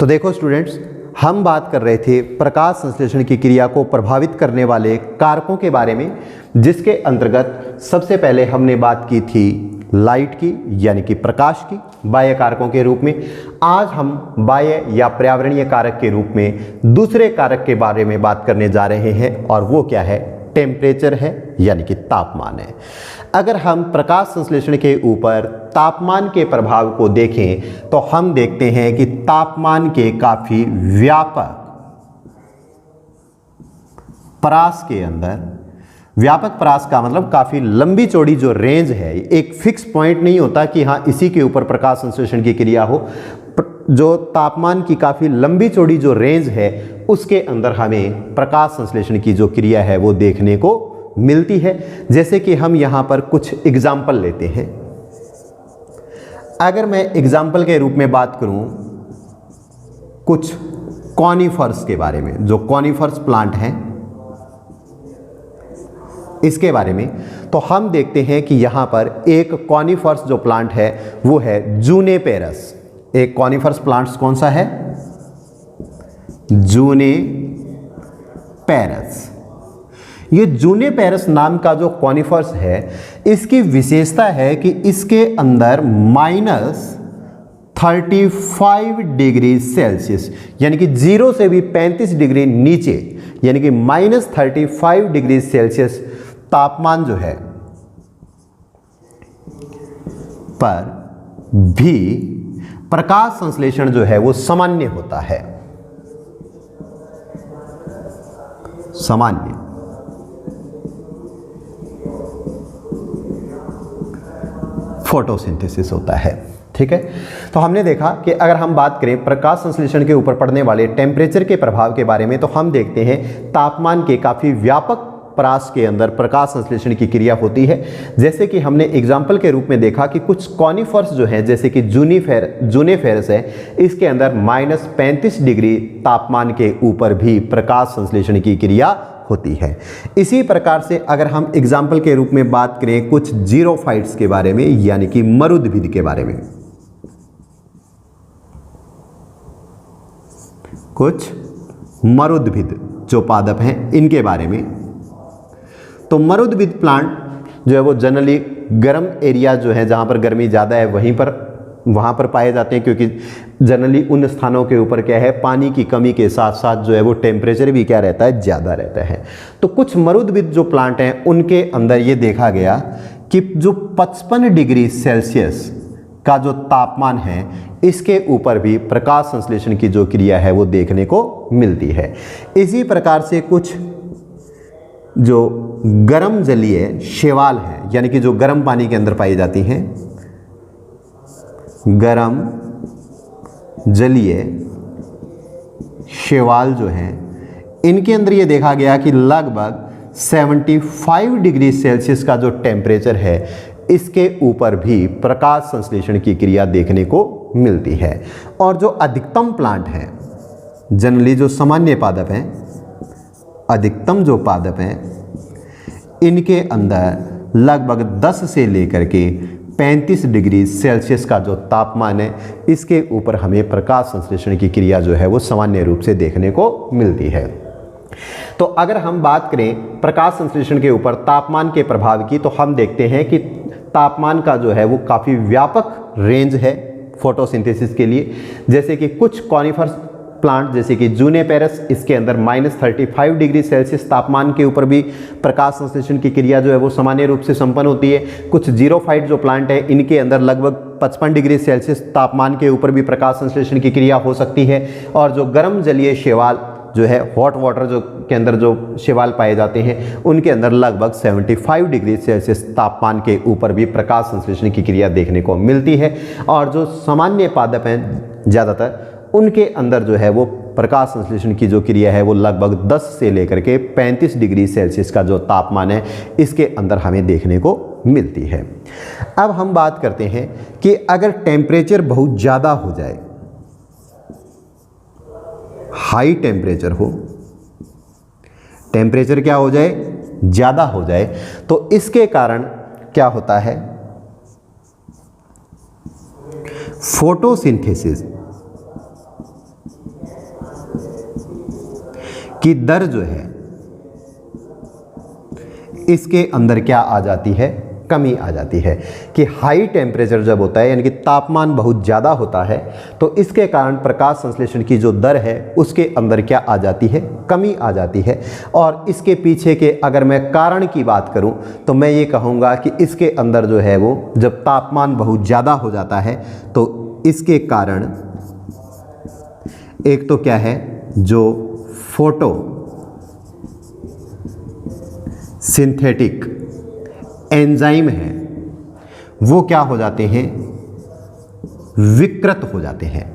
तो देखो स्टूडेंट्स, हम बात कर रहे थे प्रकाश संश्लेषण की क्रिया को प्रभावित करने वाले कारकों के बारे में, जिसके अंतर्गत सबसे पहले हमने बात की थी लाइट की, यानी कि प्रकाश की, बाह्य कारकों के रूप में। आज हम बाह्य या पर्यावरणीय कारक के रूप में दूसरे कारक के बारे में बात करने जा रहे हैं, और वो क्या है? टेम्परेचर है, यानी कि तापमान है। अगर हम प्रकाश संश्लेषण के ऊपर तापमान के प्रभाव को देखें तो हम देखते हैं कि तापमान के काफी व्यापक परास के अंदर, व्यापक परास का मतलब काफी लंबी चौड़ी जो रेंज है, एक फिक्स पॉइंट नहीं होता कि हाँ इसी के ऊपर प्रकाश संश्लेषण की क्रिया हो। जो तापमान की काफी लंबी चौड़ी जो रेंज है, उसके अंदर हमें प्रकाश संश्लेषण की जो क्रिया है वो देखने को मिलती है। जैसे कि हम यहां पर कुछ एग्जाम्पल लेते हैं। अगर मैं एग्जाम्पल के रूप में बात करूं कुछ कॉनिफर्स के बारे में, जो कॉनिफर्स प्लांट हैं इसके बारे में, तो हम देखते हैं कि यहां पर एक कॉनिफर्स जो प्लांट है वो है जूनेपेरस। एक कॉनिफर्स प्लांट्स कौन सा है? जूनेपेरस। ये जूनेपेरस नाम का जो कॉनिफर्स है, इसकी विशेषता है कि इसके अंदर -35 डिग्री सेल्सियस, यानी कि 0 से भी 35 डिग्री नीचे, यानी कि -35 डिग्री सेल्सियस तापमान जो है पर भी प्रकाश संश्लेषण जो है वो सामान्य होता है। सामान्य फोटोसिंथेसिस होता है। ठीक है, तो हमने देखा कि अगर हम बात करें प्रकाश संश्लेषण के ऊपर पड़ने वाले टेम्परेचर के प्रभाव के बारे में, तो हम देखते हैं तापमान के काफी व्यापक परास के अंदर प्रकाश संश्लेषण की क्रिया होती है। जैसे कि हमने एग्जाम्पल के रूप में देखा कि कुछ कॉनिफर्स जो हैं, जैसे कि जूनेपेरस है, इसके अंदर -35 डिग्री तापमान के ऊपर भी प्रकाश संश्लेषण की क्रिया होती है। इसी प्रकार से अगर हम एग्जाम्पल के रूप में बात करें कुछ जीरोफाइट्स के बारे में, यानी कि मरुद्भिद के बारे में, कुछ मरुद्भिद जो पादप हैं इनके बारे में, तो मरुद्भिद प्लांट जो है वो जनरली गर्म एरिया जो है, जहाँ पर गर्मी ज़्यादा है वहाँ पर पाए जाते हैं, क्योंकि जनरली उन स्थानों के ऊपर क्या है, पानी की कमी के साथ साथ जो है वो टेम्परेचर भी क्या रहता है, ज़्यादा रहता है। तो कुछ मरुद्भिद जो प्लांट हैं उनके अंदर ये देखा गया कि जो 55 डिग्री सेल्सियस का जो तापमान है, इसके ऊपर भी प्रकाश संश्लेषण की जो क्रिया है वो देखने को मिलती है। इसी प्रकार से कुछ जो गर्म जलीय शैवाल है, यानी कि जो गर्म पानी के अंदर पाई जाती हैं, गर्म जलीय शैवाल जो हैं, इनके अंदर ये देखा गया कि लगभग 75 डिग्री सेल्सियस का जो टेम्परेचर है, इसके ऊपर भी प्रकाश संश्लेषण की क्रिया देखने को मिलती है। और जो अधिकतम प्लांट हैं, जनरली जो सामान्य पादप हैं, अधिकतम जो पादप हैं, इनके अंदर लगभग 10 से लेकर के 35 डिग्री सेल्सियस का जो तापमान है, इसके ऊपर हमें प्रकाश संश्लेषण की क्रिया जो है वो सामान्य रूप से देखने को मिलती है। तो अगर हम बात करें प्रकाश संश्लेषण के ऊपर तापमान के प्रभाव की, तो हम देखते हैं कि तापमान का जो है वो काफ़ी व्यापक रेंज है फोटोसिंथेसिस के लिए। जैसे कि कुछ कॉनिफर्स प्लांट जैसे कि जूनेपेरस, इसके अंदर -35 डिग्री सेल्सियस तापमान के ऊपर भी प्रकाश संश्लेषण की क्रिया जो है वो सामान्य रूप से संपन्न होती है। कुछ जीरोफाइट जो प्लांट है, इनके अंदर लगभग 55 डिग्री सेल्सियस तापमान के ऊपर भी प्रकाश संश्लेषण की क्रिया हो सकती है। और जो गर्म जलीय शैवाल जो है, हॉट वाटर जो के अंदर जो शैवाल पाए जाते हैं, उनके अंदर लगभग 75 डिग्री सेल्सियस तापमान के ऊपर भी प्रकाश संश्लेषण की क्रिया देखने को मिलती है। और जो सामान्य पादप हैं ज़्यादातर, उनके अंदर जो है वो प्रकाश संश्लेषण की जो क्रिया है वो लगभग 10 से लेकर के 35 डिग्री सेल्सियस का जो तापमान है, इसके अंदर हमें देखने को मिलती है। अब हम बात करते हैं कि अगर टेम्परेचर बहुत ज़्यादा हो जाए, हाई टेम्परेचर हो, टेम्परेचर क्या हो जाए, ज़्यादा हो जाए, तो इसके कारण क्या होता है, फोटोसिंथेसिस की दर जो है इसके अंदर क्या आ जाती है, कमी आ जाती है। कि हाई टेम्परेचर जब होता है यानी कि तापमान बहुत ज़्यादा होता है तो इसके कारण प्रकाश संश्लेषण की जो दर है उसके अंदर क्या आ जाती है, कमी आ जाती है। और इसके पीछे के अगर मैं कारण की बात करूं तो मैं ये कहूँगा कि इसके अंदर जो है वो जब तापमान बहुत ज़्यादा हो जाता है तो इसके कारण एक तो क्या है, जो फोटो सिंथेटिक एंजाइम है वो क्या हो जाते हैं, विकृत हो जाते हैं।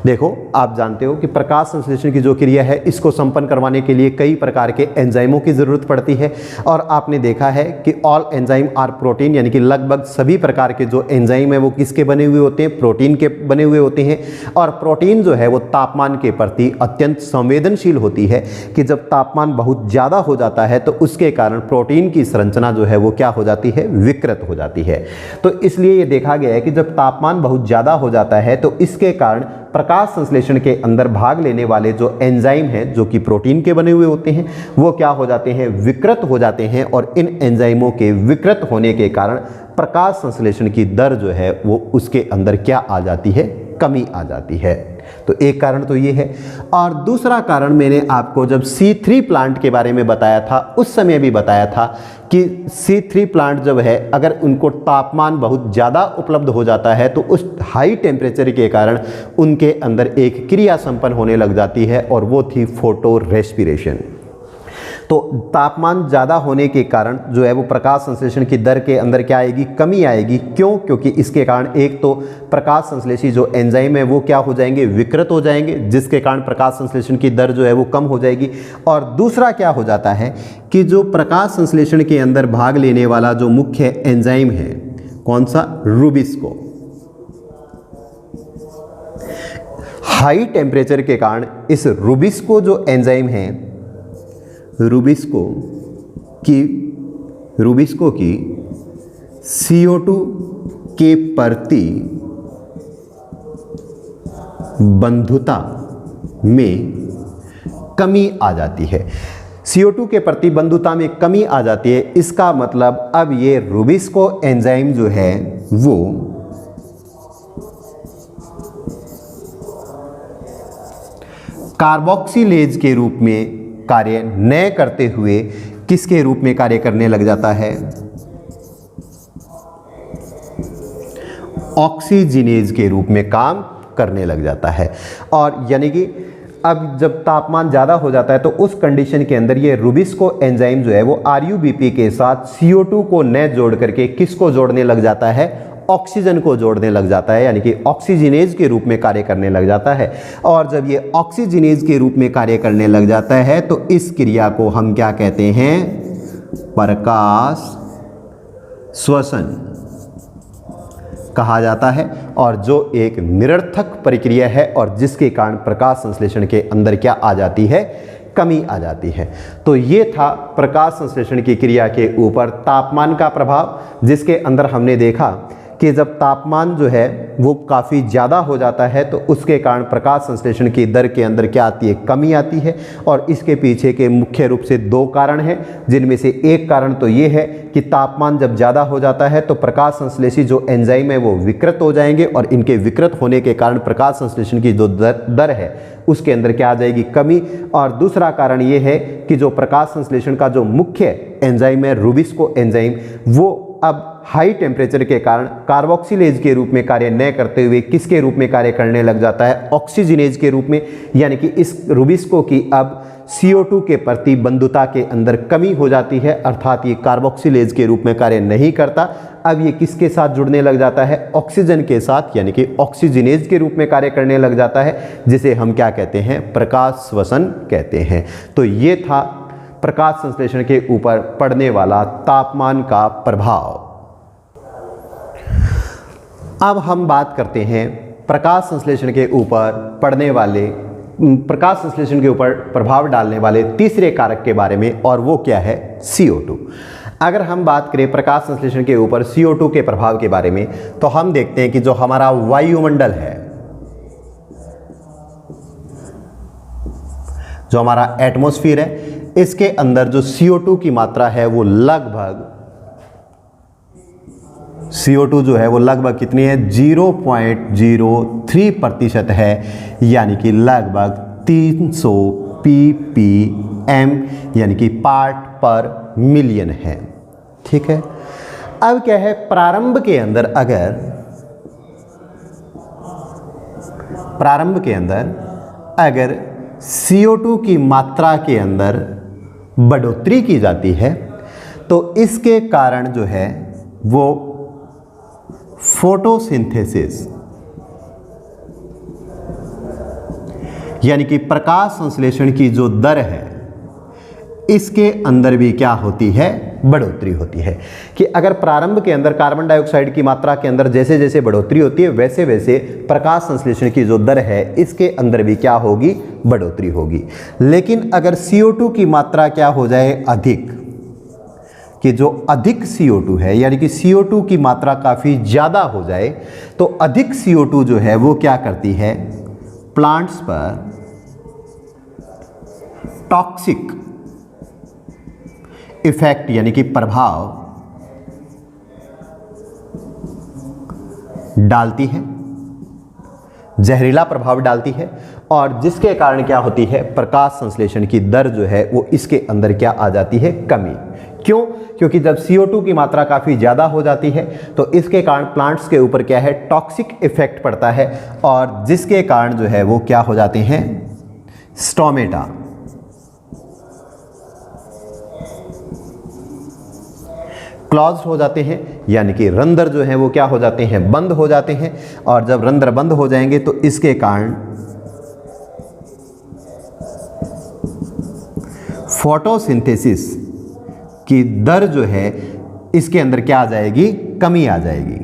देखो आप जानते हो कि प्रकाश संश्लेषण की जो क्रिया है इसको संपन्न करवाने के लिए कई प्रकार के एंजाइमों की ज़रूरत पड़ती है। और आपने देखा है कि ऑल एंजाइम आर प्रोटीन, यानी कि लगभग सभी प्रकार के जो एंजाइम है वो किसके बने हुए होते हैं, प्रोटीन के बने हुए होते हैं। और प्रोटीन जो है वो तापमान के प्रति अत्यंत संवेदनशील होती है कि जब तापमान बहुत ज़्यादा हो जाता है तो उसके कारण प्रोटीन की संरचना जो है वो क्या हो जाती है, विकृत हो जाती है। तो इसलिए ये देखा गया है कि जब तापमान बहुत ज़्यादा हो जाता है तो इसके कारण प्रकाश संश्लेषण के अंदर भाग लेने वाले जो एंजाइम हैं जो कि प्रोटीन के बने हुए होते हैं वो क्या हो जाते हैं, विकृत हो जाते हैं। और इन एंजाइमों के विकृत होने के कारण प्रकाश संश्लेषण की दर जो है वो उसके अंदर क्या आ जाती है, कमी आ जाती है। तो एक कारण तो ये है। और दूसरा कारण मैंने आपको जब C3 प्लांट के बारे में बताया था उस समय भी बताया था कि C3 प्लांट जब है अगर उनको तापमान बहुत ज़्यादा उपलब्ध हो जाता है तो उस हाई टेम्परेचर के कारण उनके अंदर एक क्रिया संपन्न होने लग जाती है और वो थी फोटो रेस्पिरेशन। तो तापमान ज़्यादा होने के कारण जो है वो प्रकाश संश्लेषण की दर के अंदर क्या आएगी, कमी आएगी। क्यों? क्योंकि इसके कारण एक तो प्रकाश संश्लेषी जो एंजाइम है वो क्या हो जाएंगे, विकृत हो जाएंगे, जिसके कारण प्रकाश संश्लेषण की दर जो है वो कम हो जाएगी। और दूसरा क्या हो जाता है कि जो प्रकाश संश्लेषण के अंदर भाग लेने वाला जो मुख्य एंजाइम है, कौन सा, रूबिस्को, हाई टेम्परेचर के कारण इस रूबिस्को जो एंजाइम है, रूबिस्को की CO2 के प्रति बंधुता में कमी आ जाती है। CO2 के प्रति बंधुता में कमी आ जाती है। इसका मतलब अब ये रूबिस्को एंजाइम जो है वो कार्बोक्सिलेज के रूप में कार्य न करते हुए किसके रूप में कार्य करने लग जाता है, ऑक्सीजिनेज के रूप में काम करने लग जाता है। और यानी कि अब जब तापमान ज़्यादा हो जाता है तो उस कंडीशन के अंदर ये रूबिस्को एंजाइम जो है वो RUBP के साथ CO2 को न जोड़ करके किसको जोड़ने लग जाता है, ऑक्सीजन को जोड़ने लग जाता है, यानी कि ऑक्सीजिनेज के रूप में कार्य करने लग जाता है। और जब ये ऑक्सीजिनेज के रूप में कार्य करने लग जाता है तो इस क्रिया को हम क्या कहते हैं, प्रकाश श्वसन कहा जाता है। और जो एक निरर्थक प्रक्रिया है और जिसके कारण प्रकाश संश्लेषण के अंदर क्या आ जाती है, कमी आ जाती है। तो ये था प्रकाश संश्लेषण की क्रिया के ऊपर तापमान का प्रभाव, जिसके अंदर हमने देखा कि जब तापमान जो है वो काफ़ी ज़्यादा हो जाता है तो उसके कारण प्रकाश संश्लेषण की दर के अंदर क्या आती है, कमी आती है। और इसके पीछे के मुख्य रूप से दो कारण हैं, जिनमें से एक कारण तो ये है कि तापमान जब ज़्यादा हो जाता है तो प्रकाश संश्लेषी जो एंजाइम है वो विकृत हो जाएंगे और इनके विकृत होने के कारण प्रकाश संश्लेषण की जो दर है उसके अंदर क्या आ जाएगी, कमी। और दूसरा कारण ये है कि जो प्रकाश संश्लेषण का जो मुख्य एंजाइम है रूबिस्को एंजाइम, वो अब हाई टेम्परेचर के कारण कार्बोक्सिलेज के रूप में कार्य न करते हुए किसके रूप में कार्य करने लग जाता है, ऑक्सीजिनेज के रूप में। यानी कि इस रूबिस्को की अब CO2 के प्रति बंधुता के अंदर कमी हो जाती है, अर्थात ये कार्बोक्सिलेज के रूप में कार्य नहीं करता। अब ये किसके साथ जुड़ने लग जाता है, ऑक्सीजन के साथ, यानी कि ऑक्सीजिनेज के रूप में कार्य करने लग जाता है, जिसे हम क्या कहते हैं, प्रकाश श्वसन कहते हैं। तो ये था प्रकाश संश्लेषण के ऊपर पड़ने वाला तापमान का प्रभाव। अब हम बात करते हैं प्रकाश संश्लेषण के ऊपर पड़ने वाले, प्रकाश संश्लेषण के ऊपर प्रभाव डालने वाले तीसरे कारक के बारे में, और वो क्या है, CO2। अगर हम बात करें प्रकाश संश्लेषण के ऊपर CO2 के प्रभाव के बारे में तो हम देखते हैं कि जो हमारा वायुमंडल है, जो हमारा एटमॉस्फेयर है, इसके अंदर जो CO2 की मात्रा है वो लगभग CO2 जो है वो लगभग कितनी है, 0.03% है, यानी कि लगभग 300 ppm यानी कि पार्ट पर मिलियन है। ठीक है, अब क्या है, प्रारंभ के अंदर अगर CO2 की मात्रा के अंदर बढ़ोतरी की जाती है तो इसके कारण जो है वो फोटोसिंथेसिस यानी कि प्रकाश संश्लेषण की जो दर है इसके अंदर भी क्या होती है, बढ़ोतरी होती है। कि अगर प्रारंभ के अंदर कार्बन डाइऑक्साइड की मात्रा के अंदर जैसे जैसे बढ़ोतरी होती है वैसे वैसे प्रकाश संश्लेषण की जो दर है इसके अंदर भी क्या होगी, बढ़ोतरी होगी। लेकिन अगर CO2 की मात्रा क्या हो जाए, अधिक, कि जो अधिक CO2 है यानी कि CO2 की मात्रा काफ़ी ज़्यादा हो जाए तो अधिक CO2 जो है वो क्या करती है, प्लांट्स पर टॉक्सिक इफेक्ट यानी कि प्रभाव डालती है, जहरीला प्रभाव डालती है, और जिसके कारण क्या होती है, प्रकाश संश्लेषण की दर जो है वो इसके अंदर क्या आ जाती है, कमी। क्यों? क्योंकि जब CO2 की मात्रा काफ़ी ज़्यादा हो जाती है तो इसके कारण प्लांट्स के ऊपर क्या है, टॉक्सिक इफेक्ट पड़ता है, और जिसके कारण जो है वो क्या हो जाते हैं, स्टोमेटा, क्लॉज हो जाते हैं, यानी कि रंध्र जो है वो क्या हो जाते हैं, बंद हो जाते हैं। और जब रंध्र बंद हो जाएंगे तो इसके कारण फोटोसिंथेसिस की दर जो है इसके अंदर क्या आ जाएगी, कमी आ जाएगी,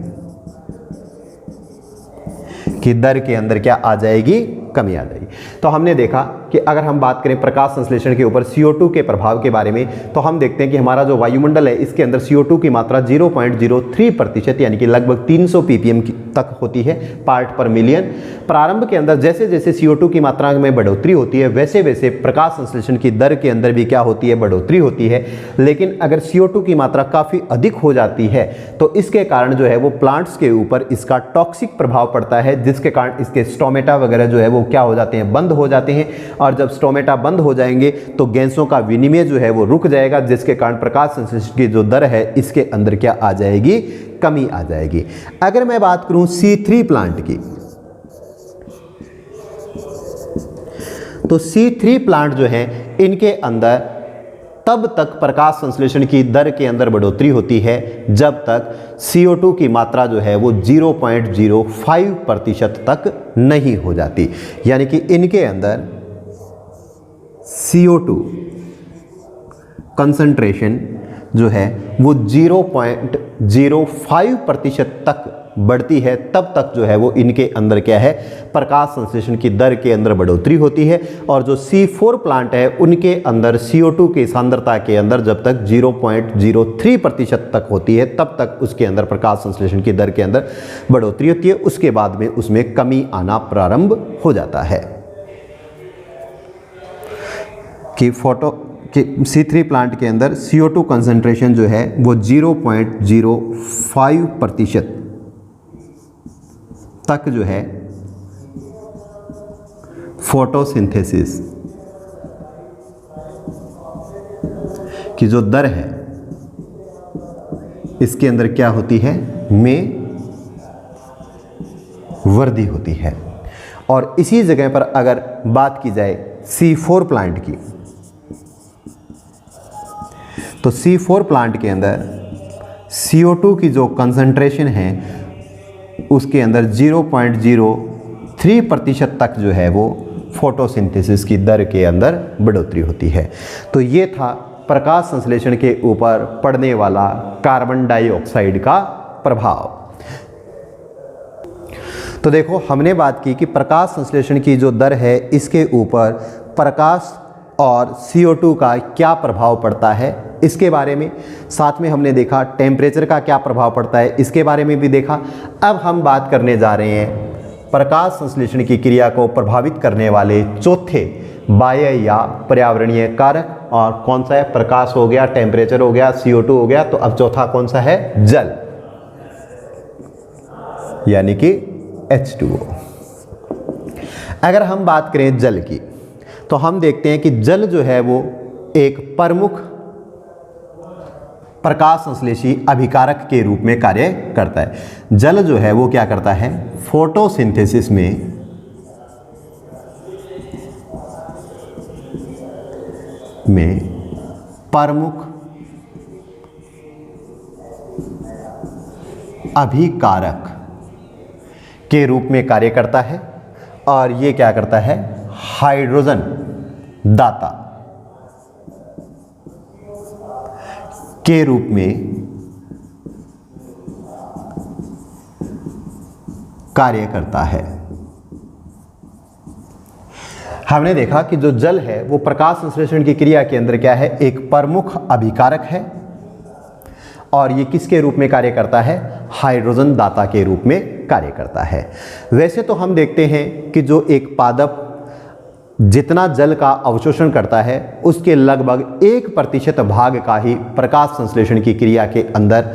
कि दर के अंदर क्या आ जाएगी, कमी आ जाएगी। तो हमने देखा कि अगर हम बात करें प्रकाश संश्लेषण के ऊपर CO2 के प्रभाव के बारे में तो हम देखते हैं कि हमारा जो वायुमंडल है इसके अंदर CO2 की मात्रा 0.03% यानी कि लगभग 300 ppm तक होती है, पार्ट पर मिलियन। प्रारंभ के अंदर जैसे जैसे CO2 की मात्रा में बढ़ोतरी होती है वैसे वैसे प्रकाश संश्लेषण की दर के अंदर भी क्या होती है, बढ़ोतरी होती है। लेकिन अगर CO2 की मात्रा काफ़ी अधिक हो जाती है तो इसके कारण जो है वो प्लांट्स के ऊपर इसका टॉक्सिक प्रभाव पड़ता है, जिसके कारण इसके स्टोमेटा वगैरह जो है वो क्या हो जाते हैं, बंद हो जाते हैं। और जब स्टोमेटा बंद हो जाएंगे तो गैसों का विनिमय जो है वो रुक जाएगा, जिसके कारण प्रकाश संश्लेषण की जो दर है इसके अंदर क्या आ जाएगी, कमी आ जाएगी। अगर मैं बात करूं C3 प्लांट की तो C3 प्लांट जो है इनके अंदर तब तक प्रकाश संश्लेषण की दर के अंदर बढ़ोतरी होती है जब तक CO2 की मात्रा जो है वो 0.05% तक नहीं हो जाती, यानी कि इनके अंदर CO2 कंसंट्रेशन जो है वो 0.05% तक बढ़ती है, तब तक जो है वो इनके अंदर क्या है, प्रकाश संश्लेषण की दर के अंदर बढ़ोतरी होती है। और जो C4 प्लांट है उनके अंदर CO2 की सांद्रता के अंदर जब तक 0.03% तक होती है तब तक उसके अंदर प्रकाश संश्लेषण की दर के अंदर बढ़ोतरी होती है, उसके बाद में उसमें कमी आना प्रारंभ हो जाता है। कि C3 प्लांट के अंदर CO2 कंसंट्रेशन जो है वो 0.05% तक जो है फोटोसिंथेसिस की जो दर है इसके अंदर क्या होती है, में वृद्धि होती है। और इसी जगह पर अगर बात की जाए C4 प्लांट की तो C4 प्लांट के अंदर CO2 की जो कंसंट्रेशन है उसके अंदर 0.03% तक जो है वो फोटोसिंथेसिस की दर के अंदर बढ़ोतरी होती है। तो ये था प्रकाश संश्लेषण के ऊपर पड़ने वाला कार्बन डाइऑक्साइड का प्रभाव। तो देखो हमने बात की कि प्रकाश संश्लेषण की जो दर है इसके ऊपर प्रकाश और CO2 का क्या प्रभाव पड़ता है इसके बारे में, साथ में हमने देखा टेम्परेचर का क्या प्रभाव पड़ता है इसके बारे में भी देखा। अब हम बात करने जा रहे हैं प्रकाश संश्लेषण की क्रिया को प्रभावित करने वाले चौथे बाह्य या पर्यावरणीय कारक, और कौन सा है, प्रकाश हो गया, टेम्परेचर हो गया, CO2 हो गया। तो अब चौथा कौन सा है, जल, यानी कि H2O। अगर हम बात करें जल की, तो हम देखते हैं कि जल जो है वो एक प्रमुख प्रकाश संश्लेषी अभिकारक के रूप में कार्य करता है। जल जो है वो क्या करता है, फोटोसिंथेसिस में प्रमुख अभिकारक के रूप में कार्य करता है, और ये क्या करता है, हाइड्रोजन दाता के रूप में कार्य करता है। हमने देखा कि जो जल है वो प्रकाश संश्लेषण की क्रिया के अंदर क्या है, एक प्रमुख अभिकारक है, और ये किसके रूप में कार्य करता है, हाइड्रोजन दाता के रूप में कार्य करता है। वैसे तो हम देखते हैं कि जो एक पादप जितना जल का अवशोषण करता है उसके लगभग 1% भाग का ही प्रकाश संश्लेषण की क्रिया के अंदर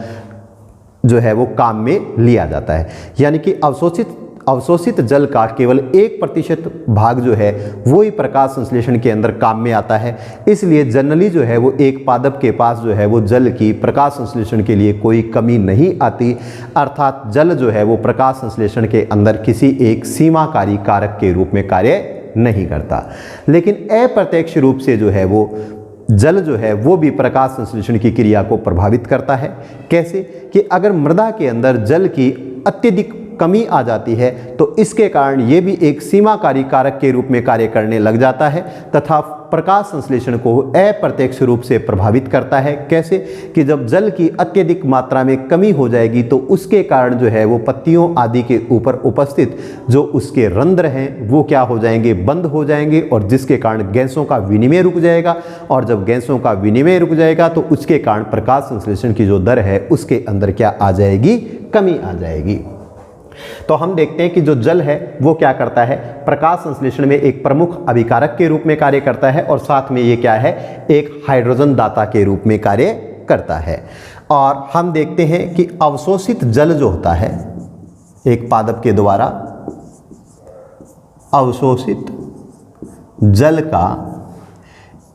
जो है वो काम में लिया जाता है, यानी कि अवशोषित जल का केवल 1% भाग जो है वो ही प्रकाश संश्लेषण के अंदर काम में आता है। इसलिए जनरली जो है वो एक पादप के पास जो है वो जल की प्रकाश संश्लेषण के लिए कोई कमी नहीं आती, अर्थात जल जो है वो प्रकाश संश्लेषण के अंदर किसी एक सीमाकारी कारक के रूप में कार्य नहीं करता। लेकिन अप्रत्यक्ष रूप से जो है वो जल जो है वो भी प्रकाश संश्लेषण की क्रिया को प्रभावित करता है। कैसे कि अगर मृदा के अंदर जल की अत्यधिक कमी आ जाती है तो इसके कारण ये भी एक सीमाकारी कारक के रूप में कार्य करने लग जाता है तथा प्रकाश संश्लेषण को अप्रत्यक्ष रूप से प्रभावित करता है। कैसे कि जब जल की अत्यधिक मात्रा में कमी हो जाएगी तो उसके कारण जो है वो पत्तियों आदि के ऊपर उपस्थित जो उसके रंध्र हैं वो क्या हो जाएंगे, बंद हो जाएंगे, और जिसके कारण गैसों का विनिमय रुक जाएगा, और जब गैसों का विनिमय रुक जाएगा तो उसके कारण प्रकाश संश्लेषण की जो दर है उसके अंदर क्या आ जाएगी, कमी आ जाएगी। तो हम देखते हैं कि जो जल है वो क्या करता है, प्रकाश संश्लेषण में एक प्रमुख अभिकारक के रूप में कार्य करता है, और साथ में ये क्या है, एक हाइड्रोजन दाता के रूप में कार्य करता है। और हम देखते हैं कि अवशोषित जल जो होता है एक पादप के द्वारा अवशोषित जल का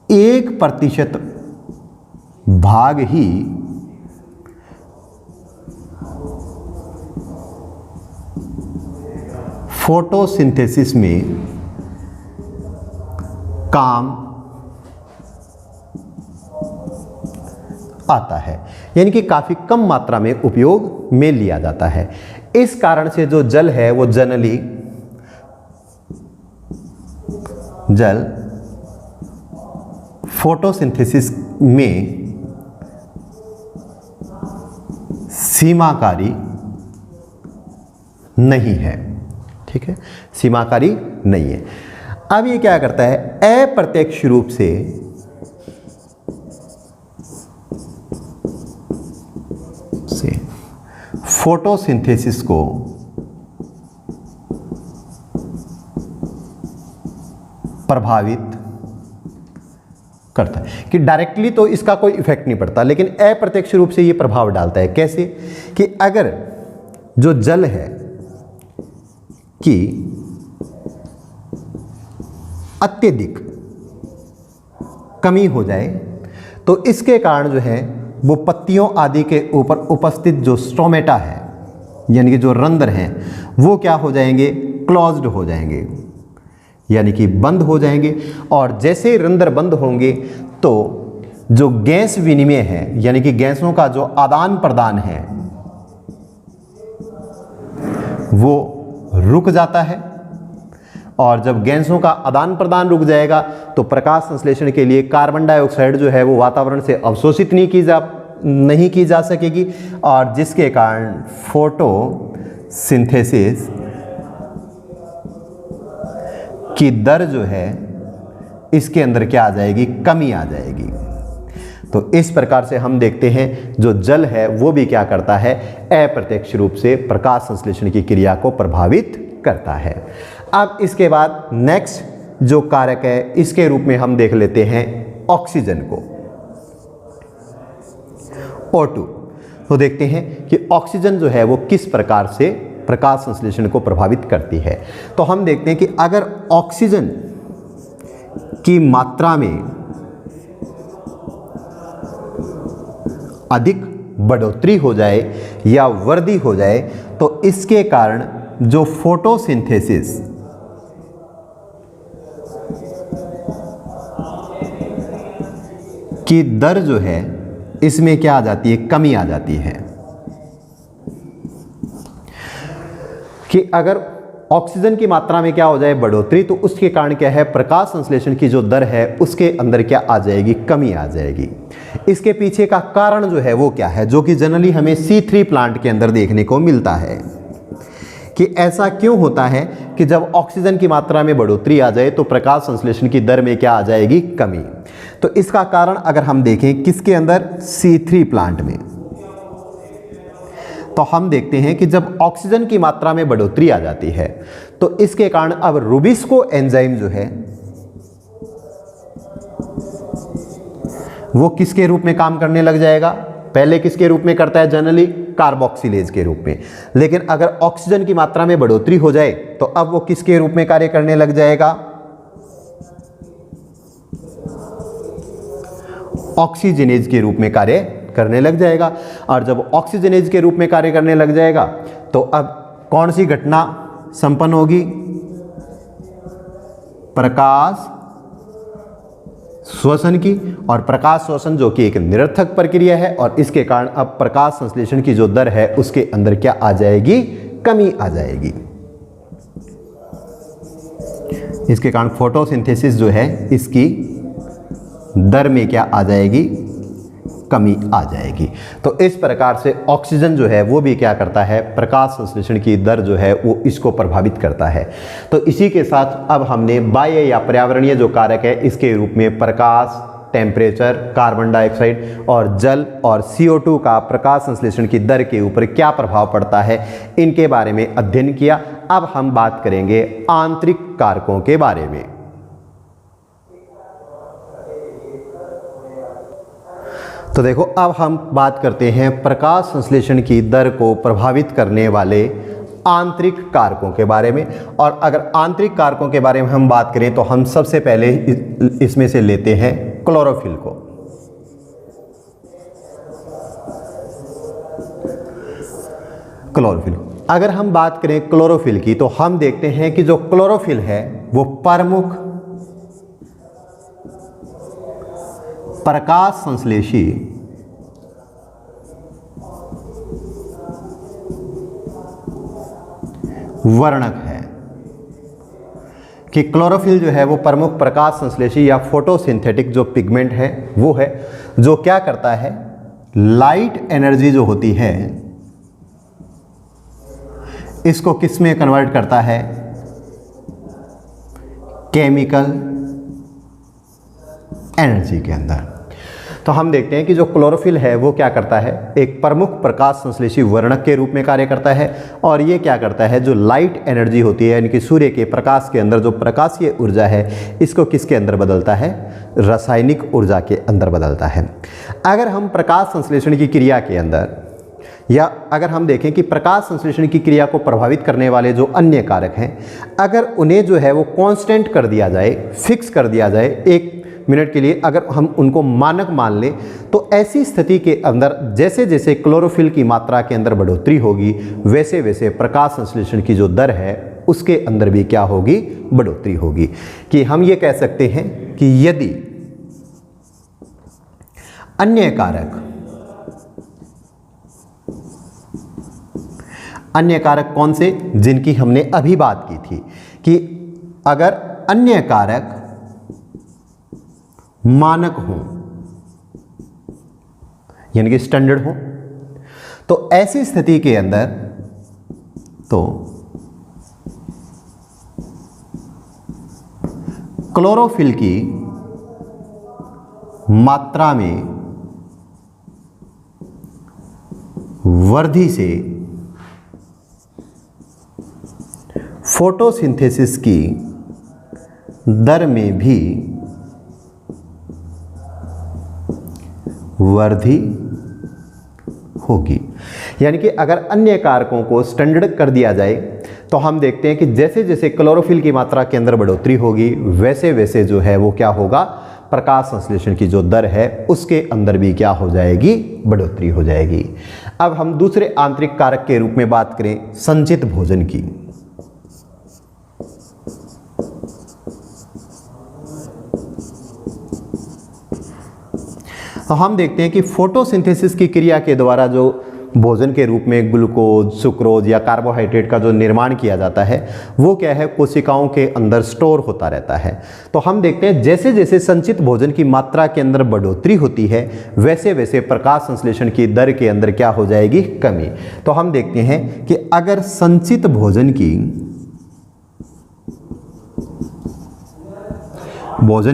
1% भाग ही फोटोसिंथेसिस में काम आता है, यानी कि काफ़ी कम मात्रा में उपयोग में लिया जाता है। इस कारण से जो जल है वो जनरली जल फोटोसिंथेसिस में सीमाकारी नहीं है। ठीक है, सीमाकारी नहीं है। अब ये क्या करता है, अप्रत्यक्ष रूप से फोटोसिंथेसिस को प्रभावित करता है। कि डायरेक्टली तो इसका कोई इफेक्ट नहीं पड़ता, लेकिन अप्रत्यक्ष रूप से ये प्रभाव डालता है। कैसे कि अगर जो जल है कि अत्यधिक कमी हो जाए तो इसके कारण जो है वो पत्तियों आदि के ऊपर उपस्थित जो स्ट्रोमेटा है यानी कि जो रंध्र हैं वो क्या हो जाएंगे, क्लोज्ड हो जाएंगे, यानी कि बंद हो जाएंगे। और जैसे रंध्र बंद होंगे तो जो गैस विनिमय है यानी कि गैसों का जो आदान प्रदान है वो रुक जाता है, और जब गैसों का आदान प्रदान रुक जाएगा तो प्रकाश संश्लेषण के लिए कार्बन डाइऑक्साइड जो है वो वातावरण से अवशोषित नहीं की जा सकेगी, और जिसके कारण फोटोसिंथेसिस की दर जो है इसके अंदर क्या आ जाएगी, कमी आ जाएगी। तो इस प्रकार से हम देखते हैं जो जल है वो भी क्या करता है, अप्रत्यक्ष रूप से प्रकाश संश्लेषण की क्रिया को प्रभावित करता है। अब इसके बाद नेक्स्ट जो कारक है इसके रूप में हम देख लेते हैं ऑक्सीजन को, O2। तो देखते हैं कि ऑक्सीजन जो है वो किस प्रकार से प्रकाश संश्लेषण को प्रभावित करती है। तो हम देखते हैं कि अगर ऑक्सीजन की मात्रा में अधिक बढ़ोतरी हो जाए या वृद्धि हो जाए तो इसके कारण जो फोटोसिंथेसिस की दर जो है इसमें क्या आ जाती है, कमी आ जाती है। कि अगर ऑक्सीजन की मात्रा में क्या हो जाए, बढ़ोतरी, तो उसके कारण क्या है, प्रकाश संश्लेषण की जो दर है उसके अंदर क्या आ जाएगी, कमी आ जाएगी। इसके पीछे का कारण जो है वो क्या है, जो कि जनरली हमें C3 प्लांट के अंदर देखने को मिलता है। कि ऐसा क्यों होता है कि जब ऑक्सीजन की मात्रा में बढ़ोतरी आ जाए तो प्रकाश संश्लेषण की दर में क्या आ जाएगी, कमी। तो इसका कारण अगर हम देखें किसके अंदर, C3 प्लांट में, तो हम देखते हैं कि जब ऑक्सीजन की मात्रा में बढ़ोतरी आ जाती है तो इसके कारण अब रुबिस्को एंजाइम जो है वो किसके रूप में काम करने लग जाएगा, पहले किसके रूप में करता है, जनरली कार्बोक्सिलेज के रूप में। लेकिन अगर ऑक्सीजन की मात्रा में बढ़ोतरी हो जाए तो अब वो किसके रूप में कार्य करने लग जाएगा, ऑक्सीजनेज के रूप में कार्य करने लग जाएगा। और जब ऑक्सीजनेज के रूप में कार्य करने लग जाएगा तो अब कौन सी घटना संपन्न होगी, प्रकाश श्वसन की। और प्रकाश श्वसन जो कि एक निरर्थक प्रक्रिया है और इसके कारण अब प्रकाश संश्लेषण की जो दर है उसके अंदर क्या आ जाएगी, कमी आ जाएगी। इसके कारण फोटोसिंथेसिस जो है इसकी दर में क्या आ जाएगी, कमी आ जाएगी। तो इस प्रकार से ऑक्सीजन जो है वो भी क्या करता है, प्रकाश संश्लेषण की दर जो है वो इसको प्रभावित करता है। तो इसी के साथ अब हमने बाह्य या पर्यावरणीय जो कारक है इसके रूप में प्रकाश, टेम्परेचर, कार्बन डाइऑक्साइड और जल और CO2 का प्रकाश संश्लेषण की दर के ऊपर क्या प्रभाव पड़ता है इनके बारे में अध्ययन किया। अब हम बात करेंगे आंतरिक कारकों के बारे में। तो देखो अब हम बात करते हैं प्रकाश संश्लेषण की दर को प्रभावित करने वाले आंतरिक कारकों के बारे में। और अगर आंतरिक कारकों के बारे में हम बात करें तो हम सबसे पहले इसमें से लेते हैं क्लोरोफिल को। क्लोरोफिल, अगर हम बात करें क्लोरोफिल की तो हम देखते हैं कि जो क्लोरोफिल है वो प्रमुख प्रकाश संश्लेषी वर्णक है। कि क्लोरोफिल जो है वो प्रमुख प्रकाश संश्लेषी या फोटोसिंथेटिक जो पिगमेंट है वो है, जो क्या करता है, लाइट एनर्जी जो होती है इसको किस में कन्वर्ट करता है, केमिकल एनर्जी के अंदर। तो हम देखते हैं कि जो क्लोरोफिल है वो क्या करता है, एक प्रमुख प्रकाश संश्लेषी वर्णक के रूप में कार्य करता है। और ये क्या करता है, जो लाइट एनर्जी होती है यानी कि सूर्य के प्रकाश के अंदर जो प्रकाशीय ऊर्जा है इसको किसके अंदर बदलता है, रासायनिक ऊर्जा के अंदर बदलता है। अगर हम प्रकाश संश्लेषण की क्रिया के अंदर या अगर हम देखें कि प्रकाश संश्लेषण की क्रिया को प्रभावित करने वाले जो अन्य कारक हैं अगर उन्हें जो है वो कांस्टेंट कर दिया जाए, फिक्स कर दिया जाए, 1 मिनट के लिए अगर हम उनको मानक मान लें तो ऐसी स्थिति के अंदर जैसे जैसे क्लोरोफिल की मात्रा के अंदर बढ़ोतरी होगी वैसे वैसे प्रकाश संश्लेषण की जो दर है उसके अंदर भी क्या होगी, बढ़ोतरी होगी। कि हम ये कह सकते हैं कि यदि अन्य कारक कौन से, जिनकी हमने अभी बात की थी, कि अगर अन्य कारक मानक हो यानी कि स्टैंडर्ड हो तो ऐसी स्थिति के अंदर तो क्लोरोफिल की मात्रा में वृद्धि से फोटोसिंथेसिस की दर में भी वृद्धि होगी। यानी कि अगर अन्य कारकों को स्टैंडर्ड कर दिया जाए तो हम देखते हैं कि जैसे जैसे क्लोरोफिल की मात्रा के अंदर बढ़ोतरी होगी वैसे वैसे जो है वो क्या होगा, प्रकाश संश्लेषण की जो दर है उसके अंदर भी क्या हो जाएगी, बढ़ोतरी हो जाएगी। अब हम दूसरे आंतरिक कारक के रूप में बात करें संचित भोजन की। तो हम देखते हैं कि फोटोसिंथेसिस की क्रिया के द्वारा जो भोजन के रूप में ग्लूकोज, सुक्रोज या कार्बोहाइड्रेट का जो निर्माण किया जाता है वो क्या है, कोशिकाओं के अंदर स्टोर होता रहता है। तो हम देखते हैं जैसे जैसे संचित भोजन की मात्रा के अंदर बढ़ोतरी होती है वैसे वैसे प्रकाश संश्लेषण की दर के अंदर क्या हो जाएगी, कमी। तो हम देखते हैं कि अगर संचित भोजन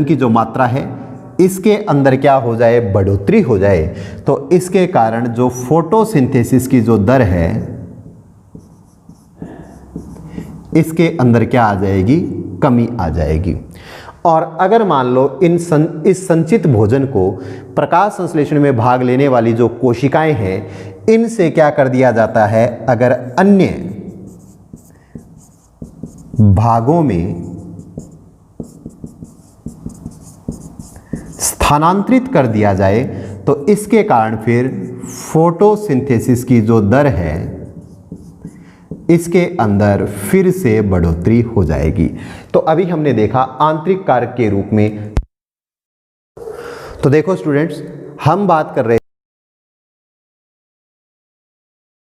की जो मात्रा है इसके अंदर क्या हो जाए, बढ़ोतरी हो जाए, तो इसके कारण जो फोटोसिंथेसिस की जो दर है इसके अंदर क्या आ जाएगी, कमी आ जाएगी। और अगर मान लो इस संचित भोजन को प्रकाश संश्लेषण में भाग लेने वाली जो कोशिकाएं हैं इनसे क्या कर दिया जाता है, अगर अन्य भागों में स्थानांतरित कर दिया जाए तो इसके कारण फिर फोटोसिंथेसिस की जो दर है इसके अंदर फिर से बढ़ोतरी हो जाएगी। तो अभी हमने देखा आंतरिक कारक के रूप में। तो देखो स्टूडेंट्स, हम बात कर रहे